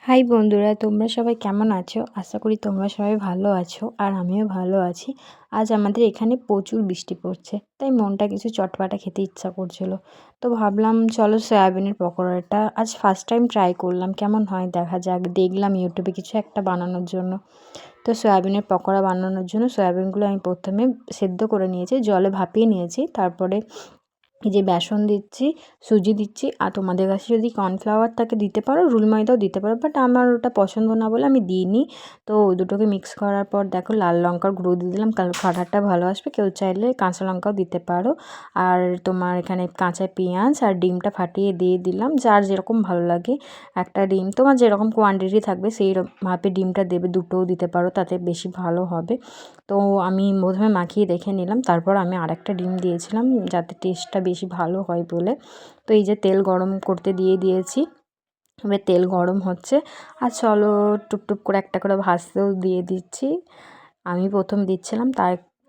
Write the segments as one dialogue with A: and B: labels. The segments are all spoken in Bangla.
A: হাই বন্ধুরা, তোমরা সবাই কেমন আছো? আশা করি তোমরা সবাই ভালো আছো আর আমিও ভালো আছি। আজ আমাদের এখানে প্রচুর বৃষ্টি পড়ছে, তাই মনটা কিছু চটপাটা খেতে ইচ্ছা করছিল। তো ভাবলাম চলো সয়াবিনের পকোড়াটা আজ ফার্স্ট টাইম ট্রাই করলাম, কেমন হয় দেখা যাক। দেখলাম ইউটিউবে কিছু একটা বানানোর জন্য। তো সয়াবিনের পকোড়া বানানোর জন্য সয়াবিনগুলো আমি প্রথমে সেদ্ধ করে নিয়েছি, জলে ভাপিয়ে নিয়েছি। তারপরে এই যে বেসন দিচ্ছি, সুজি দিচ্ছি, আর তোমাদের কাছে যদি কর্নফ্লাওয়ার থাকে দিতে পারো, রুল ময়দাও দিতে পারো, বাট আমার ওটা পছন্দ না বলে আমি দিইনি। তো ওই দুটোকে মিক্স করার পর দেখো লাল লঙ্কার গুঁড়ো দিয়ে দিলাম, কালারটা ভালো আসবে। কেউ চাইলে কাঁচা লঙ্কাও দিতে পারো। আর তোমার এখানে কাঁচা পেঁয়াজ আর ডিমটা ফাটিয়ে দিয়ে দিলাম, যার যেরকম ভালো লাগে। একটা ডিম তোমার যেরকম কোয়ান্টিটি থাকবে সেই মাপে ডিমটা দেবে, দুটোও দিতে পারো, তাতে বেশি ভালো হবে। তো আমি প্রথমে মাখিয়ে দেখে নিলাম, তারপর আমি আরেকটা ডিম দিয়েছিলাম যাতে টেস্টটা বেশি ভালো হয় বলে। তো এই যে তেল গরম করতে দিয়ে দিয়েছি, এবার তেল গরম হচ্ছে আর চলো টুকটুক করে একটা করে ভাজতেও দিয়ে দিচ্ছি। আমি প্রথম দিচ্ছিলাম,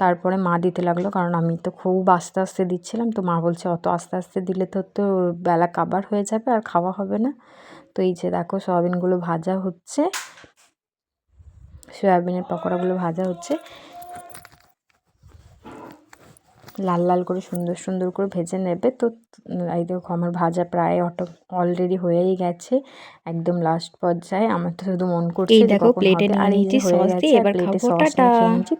A: তারপরে মা দিতে লাগলো, কারণ আমি তো খুব আস্তে আস্তে দিচ্ছিলাম। তো মা বলছে অত আস্তে আস্তে দিলে তো বেলা কাবার হয়ে যাবে আর খাওয়া হবে না। তো এই যে দেখো সয়াবিনগুলো ভাজা হচ্ছে, সয়াবিনের পকোড়াগুলো ভাজা হচ্ছে, লাল লাল করে সুন্দর সুন্দর করে ভেজে নেবে। তো এই দেখো আমার ভাজা প্রায় অলরেডি হয়েই গেছে, একদম লাস্ট পর্যায়ে। আমার তো শুধু মন করছে
B: এই
A: যে
B: দেখো
A: কখন
B: প্লেটে
A: হবে।
B: নিয়ে
A: আর এই যে
B: নিয়েছি
A: হয়ে
B: সস দিয়ে,
A: গেছে, আর
B: এবার
A: প্লেটে
B: খাবো।
A: Sauce
B: tata.
A: নিয়ে খেয়ে নিচ্ছি।